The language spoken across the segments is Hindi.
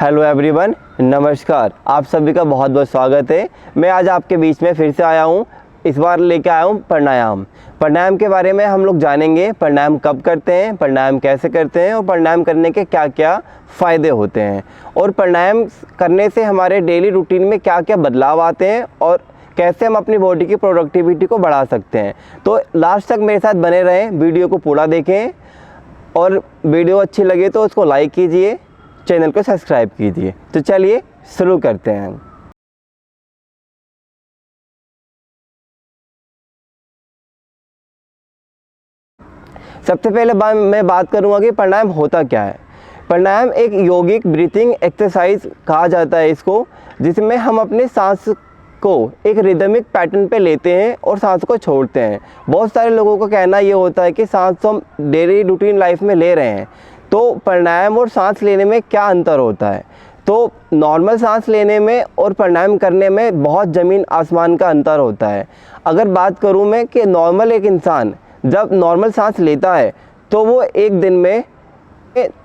हेलो एवरीवन, नमस्कार। आप सभी का बहुत बहुत स्वागत है। मैं आज आपके बीच में फिर से आया हूँ। इस बार लेके आया हूँ प्राणायाम। प्राणायाम के बारे में हम लोग जानेंगे। प्राणायाम कब करते हैं, प्राणायाम कैसे करते हैं और प्राणायाम करने के क्या क्या फ़ायदे होते हैं और प्राणायाम करने से हमारे डेली रूटीन में क्या क्या बदलाव आते हैं और कैसे हम अपनी बॉडी की प्रोडक्टिविटी को बढ़ा सकते हैं। तो लास्ट तक मेरे साथ बने रहें, वीडियो को पूरा देखें और वीडियो अच्छी लगे तो उसको लाइक कीजिए, चैनल को सब्सक्राइब कीजिए। तो चलिए शुरू करते हैं। सबसे पहले मैं बात करूंगा कि प्राणायाम होता क्या है। प्राणायाम एक यौगिक ब्रीथिंग एक्सरसाइज कहा जाता है इसको, जिसमें हम अपने सांस को एक रिदमिक पैटर्न पे लेते हैं और सांस को छोड़ते हैं। बहुत सारे लोगों का कहना ये होता है कि सांस तो हम डेली रूटीन लाइफ में ले रहे हैं, तो प्राणायाम और सांस लेने में क्या अंतर होता है। तो नॉर्मल सांस लेने में और प्राणायाम करने में बहुत ज़मीन आसमान का अंतर होता है। अगर बात करूं मैं कि नॉर्मल एक इंसान जब नॉर्मल सांस लेता है तो वो एक दिन में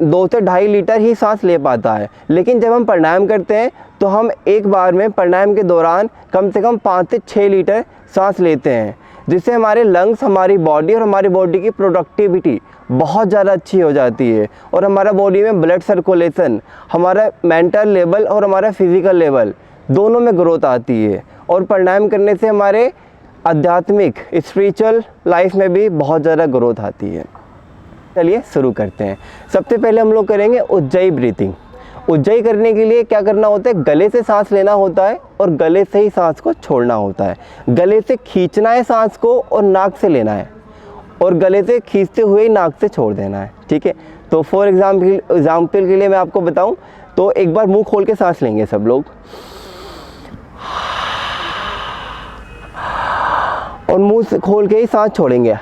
2 से 2.5 लीटर ही सांस ले पाता है, लेकिन जब हम प्राणायाम करते हैं तो हम एक बार में प्राणायाम के दौरान कम से कम 5 से 6 लीटर सांस लेते हैं, जिससे हमारे लंग्स, हमारी बॉडी और हमारी बॉडी की प्रोडक्टिविटी बहुत ज़्यादा अच्छी हो जाती है और हमारा बॉडी में ब्लड सर्कुलेशन, हमारा मेंटल लेवल और हमारा फिज़िकल लेवल दोनों में ग्रोथ आती है। और प्राणायाम करने से हमारे आध्यात्मिक स्पिरिचुअल लाइफ में भी बहुत ज़्यादा ग्रोथ आती है। चलिए शुरू करते हैं। सबसे पहले हम लोग करेंगे उज्जाई ब्रीथिंग। उज्जाई करने के लिए क्या करना होता है, गले से सांस लेना होता है और गले से ही सांस को छोड़ना होता है। गले से खींचना है सांस को और नाक से लेना है और गले से खींचते हुए ही नाक से छोड़ देना है। ठीक है, तो फॉर एग्जाम्पल के लिए मैं आपको बताऊं तो एक बार मुंह खोल के सांस लेंगे सब लोग और मुंह से खोल के ही सांस छोड़ेंगे।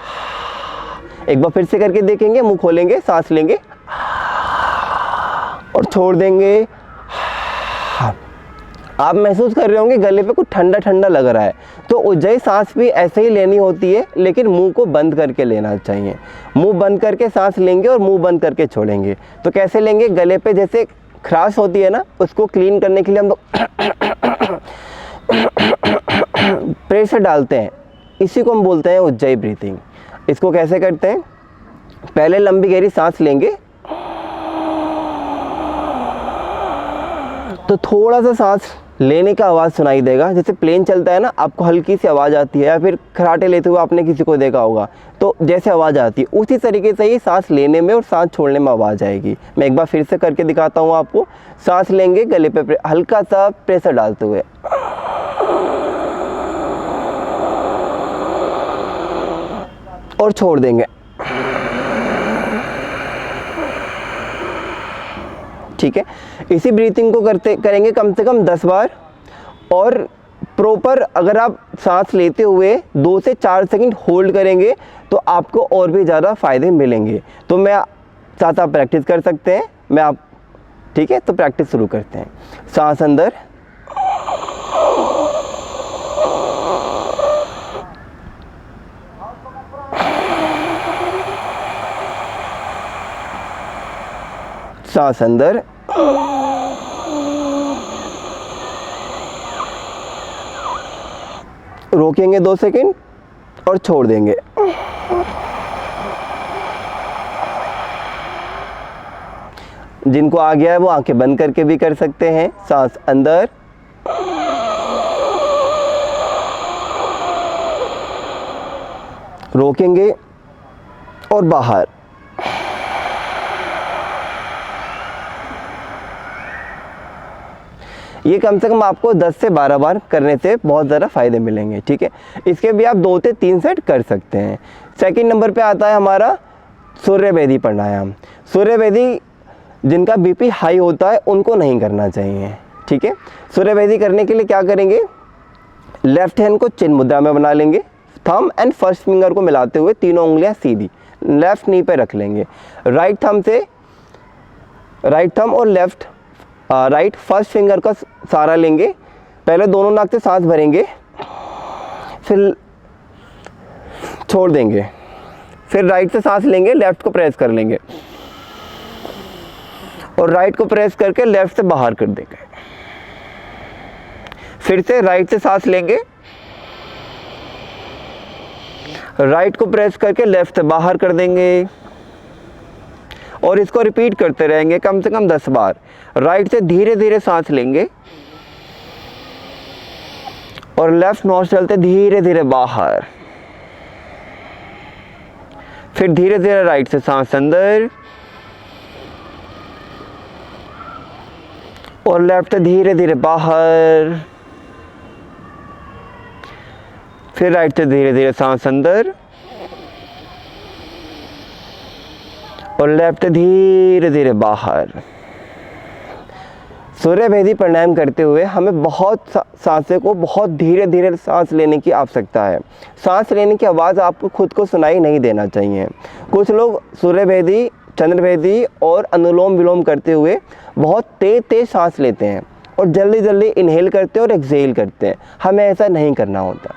एक बार फिर से करके देखेंगे, मुंह खोलेंगे, सांस लेंगे और छोड़ देंगे। आप महसूस कर रहे होंगे गले पे कुछ ठंडा ठंडा लग रहा है। तो उज्जाई सांस भी ऐसे ही लेनी होती है, लेकिन मुंह को बंद करके लेना चाहिए। मुंह बंद करके सांस लेंगे और मुंह बंद करके छोड़ेंगे। तो कैसे लेंगे, गले पे जैसे खराश होती है ना, उसको क्लीन करने के लिए हम लोग प्रेशर डालते हैं, इसी को हम बोलते हैं उज्जाई ब्रीथिंग। इसको कैसे करते हैं, पहले लंबी गहरी सांस लेंगे तो थोड़ा सा सांस लेने का आवाज़ सुनाई देगा। जैसे प्लेन चलता है ना, आपको हल्की सी आवाज़ आती है, या फिर खराटे लेते हुए आपने किसी को देखा होगा तो जैसे आवाज़ आती है उसी तरीके से ही सांस लेने में और सांस छोड़ने में आवाज़ आएगी। मैं एक बार फिर से करके दिखाता हूँ आपको। सांस लेंगे, गले पे हल्का सा प्रेशर डालते हुए और छोड़ देंगे। ठीक है, इसी ब्रीथिंग को करेंगे कम से कम 10 बार। और प्रॉपर अगर आप सांस लेते हुए 2 से 4 सेकंड होल्ड करेंगे तो आपको और भी ज़्यादा फ़ायदे मिलेंगे। तो मैं साथ आप प्रैक्टिस कर सकते हैं। ठीक है, तो प्रैक्टिस शुरू करते हैं। सांस अंदर, सांस अंदर, रोकेंगे 2 सेकंड और छोड़ देंगे। जिनको आ गया है वो आंखें बंद करके भी कर सकते हैं। सांस अंदर, रोकेंगे और बाहर। ये कम से कम आपको 10 से 12 बार करने से बहुत ज़्यादा फ़ायदे मिलेंगे। ठीक है, इसके भी आप 2 से 3 सेट कर सकते हैं। सेकंड नंबर पे आता है हमारा सूर्यवेदी प्राणायाम। सूर्यवेदी जिनका बीपी हाई होता है उनको नहीं करना चाहिए। ठीक है, सूर्यवेदी करने के लिए क्या करेंगे, लेफ्ट हैंड को चिन्ह मुद्रा में बना लेंगे। थंब एंड फर्स्ट फिंगर को मिलाते हुए तीनों उंगलियां सीधी लेफ्ट नी पे रख लेंगे। राइट थंब और लेफ्ट राइट फर्स्ट फिंगर का सहारा लेंगे। पहले दोनों नाक से सांस भरेंगे, फिर छोड़ देंगे, फिर राइट से सांस लेंगे, लेफ्ट को प्रेस कर लेंगे और राइट को प्रेस करके लेफ्ट से बाहर कर देंगे। फिर से राइट से सांस लेंगे, राइट को प्रेस करके लेफ्ट से बाहर कर देंगे और इसको रिपीट करते रहेंगे कम से कम 10 बार। राइट से धीरे धीरे सांस लेंगे और लेफ्ट नॉस्ट्रिल से धीरे धीरे बाहर। फिर धीरे धीरे राइट से सांस अंदर और लेफ्ट से धीरे धीरे बाहर। फिर राइट से धीरे धीरे सांस अंदर और लेफ्ट से धीरे धीरे बाहर। सूर्य भेदी प्राणायाम करते हुए हमें बहुत सांसें को बहुत धीरे धीरे सांस लेने की आवश्यकता है। सांस लेने की आवाज़ आपको खुद को सुनाई नहीं देना चाहिए। कुछ लोग सूर्य भेदी, चंद्र भेदी और अनुलोम विलोम करते हुए बहुत तेज तेज सांस लेते हैं और जल्दी जल्दी इनहेल करते हैं और एक्सहेल करते हैं। हमें ऐसा नहीं करना होता,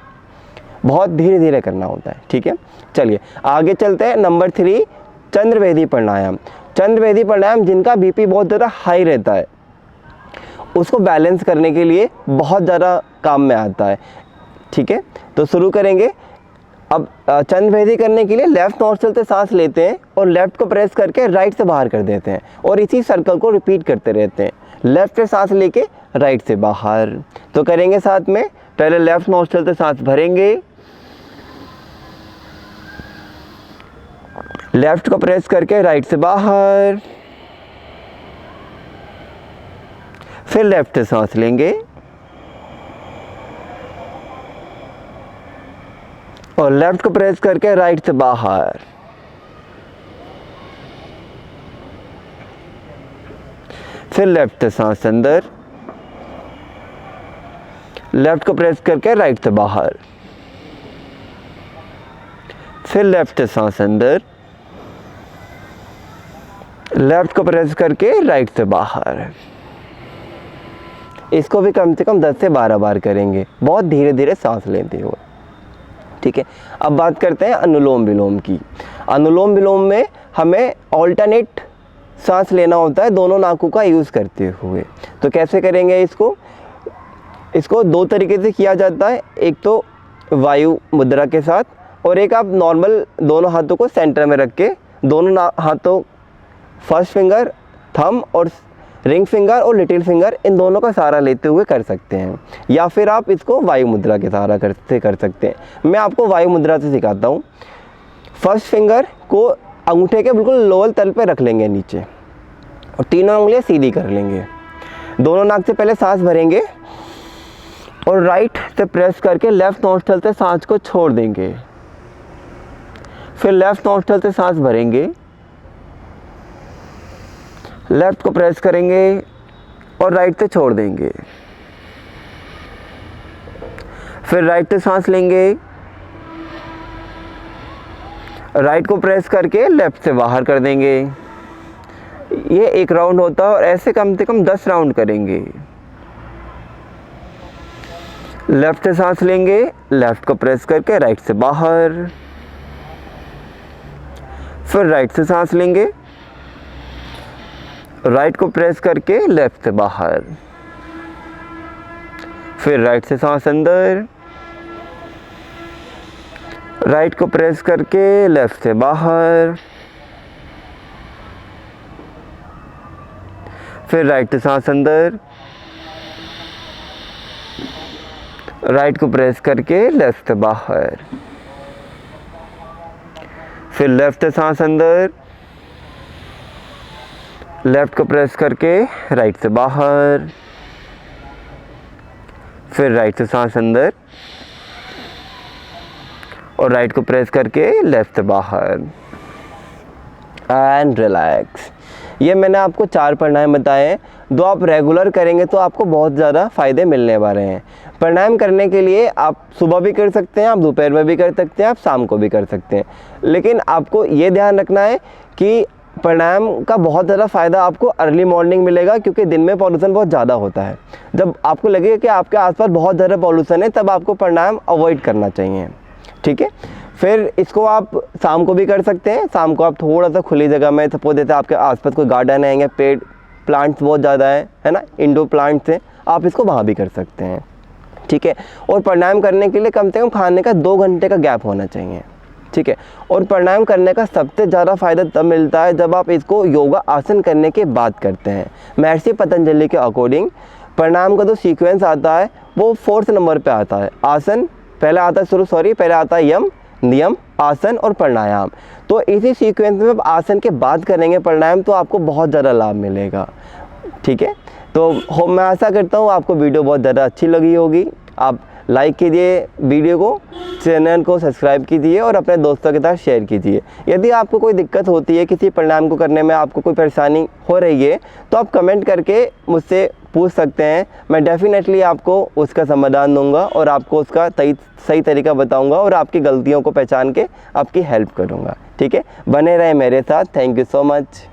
बहुत धीरे धीरे करना होता है। ठीक है, चलिए आगे चलते हैं। नंबर 3, चंद्र भेदी प्राणायाम। चंद्र भेदी प्राणायाम जिनका बीपी बहुत ज़्यादा हाई रहता है उसको बैलेंस करने के लिए बहुत ज़्यादा काम में आता है। ठीक है, तो शुरू करेंगे। अब चंद्र भेदी करने के लिए लेफ्ट नॉस्ट्रिल से सांस लेते हैं और लेफ्ट को प्रेस करके राइट से बाहर कर देते हैं और इसी सर्कल को रिपीट करते रहते हैं। लेफ्ट से सांस लेके राइट से बाहर। तो करेंगे साथ में। पहले लेफ्ट नॉस्ट्रिल से सांस भरेंगे, लेफ्ट को प्रेस करके राइट से बाहर। फिर लेफ्ट से सांस लेंगे और लेफ्ट को प्रेस करके राइट से बाहर। फिर लेफ्ट से सांस अंदर, लेफ्ट को प्रेस करके राइट से बाहर। फिर लेफ्ट से सांस अंदर, लेफ्ट को प्रेस करके राइट से बाहर। इसको भी कम से कम 10 से 12 बार करेंगे, बहुत धीरे धीरे सांस लेते हुए। ठीक है, अब बात करते हैं अनुलोम विलोम की। अनुलोम विलोम में हमें ऑल्टरनेट सांस लेना होता है दोनों नाकों का यूज़ करते हुए। तो कैसे करेंगे इसको 2 तरीके से किया जाता है। एक तो वायु मुद्रा के साथ और एक आप नॉर्मल दोनों हाथों को सेंटर में रख के दोनों हाथों फर्स्ट फिंगर, थंब और रिंग फिंगर और लिटिल फिंगर इन दोनों का सहारा लेते हुए कर सकते हैं, या फिर आप इसको वायु मुद्रा के सहारा से कर सकते हैं। मैं आपको वायु मुद्रा से सिखाता हूँ। फर्स्ट फिंगर को अंगूठे के बिल्कुल लोअर तल पे रख लेंगे नीचे और तीनों उंगलियां सीधी कर लेंगे। दोनों नाक से पहले सांस भरेंगे और राइट से प्रेस करके लेफ्ट नॉस्ट्रिल से सांस को छोड़ देंगे। फिर लेफ्ट नॉस्ट्रिल से सांस भरेंगे, लेफ्ट को प्रेस करेंगे और राइट से छोड़ देंगे। फिर राइट से सांस लेंगे, राइट को प्रेस करके लेफ्ट से बाहर कर देंगे। ये एक राउंड होता है और ऐसे कम से कम 10 राउंड करेंगे। लेफ्ट से सांस लेंगे, लेफ्ट को प्रेस करके राइट से बाहर। फिर राइट से सांस लेंगे, राइट को प्रेस करके लेफ्ट से बाहर। फिर राइट से सांस अंदर, राइट को प्रेस करके लेफ्ट से बाहर। फिर राइट से सांस अंदर, राइट को प्रेस करके लेफ्ट से बाहर। फिर लेफ्ट से सांस अंदर, लेफ्ट को प्रेस करके राइट से बाहर। फिर राइट से सांस अंदर और राइट को प्रेस करके लेफ्ट से बाहर। And relax. ये मैंने आपको 4 प्राणायाम बताए हैं। 2 आप रेगुलर करेंगे तो आपको बहुत ज़्यादा फ़ायदे मिलने वाले हैं। प्राणायाम करने के लिए आप सुबह भी कर सकते हैं, आप दोपहर में भी कर सकते हैं, आप शाम को भी कर सकते हैं। लेकिन आपको ये ध्यान रखना है कि प्राणायाम का बहुत ज़्यादा फ़ायदा आपको अर्ली मॉर्निंग मिलेगा, क्योंकि दिन में पॉल्यूशन बहुत ज़्यादा होता है। जब आपको लगेगा कि आपके आसपास बहुत ज़्यादा पॉल्यूशन है तब आपको प्राणायाम अवॉइड करना चाहिए। ठीक है, फिर इसको आप शाम को भी कर सकते हैं। शाम को आप थोड़ा सा खुली जगह में, सपोज जैसे आपके आसपास कोई गार्डन है या पेड़ प्लांट्स बहुत ज़्यादा है ना, इंडोर प्लांट्स हैं, आप इसको वहाँ भी कर सकते हैं, ठीक है। और प्राणायाम करने के लिए कम से कम खाने का 2 घंटे का गैप होना चाहिए, ठीक है। और प्राणायाम करने का सबसे ज़्यादा फ़ायदा तब मिलता है जब आप इसको योगा आसन करने के बाद करते हैं। महर्षि पतंजलि के अकॉर्डिंग प्राणायाम का जो सीक्वेंस आता है वो 4th नंबर पे आता है। आसन पहले आता है, पहले आता है यम, नियम, आसन और प्राणायाम। तो इसी सीक्वेंस में आप आसन के बाद करेंगे प्राणायाम तो आपको बहुत ज़्यादा लाभ मिलेगा, ठीक है। तो मैं आशा करता हूँ आपको वीडियो बहुत ज़्यादा अच्छी लगी होगी। आप लाइक कीजिए वीडियो को, चैनल को सब्सक्राइब कीजिए और अपने दोस्तों के साथ शेयर कीजिए। यदि आपको कोई दिक्कत होती है, किसी प्राणायाम को करने में आपको कोई परेशानी हो रही है, तो आप कमेंट करके मुझसे पूछ सकते हैं। मैं डेफिनेटली आपको उसका समाधान दूंगा और आपको उसका सही तरीका बताऊंगा और आपकी गलतियों को पहचान के आपकी हेल्प करूंगा, ठीक है। बने रहें मेरे साथ। Thank you so much.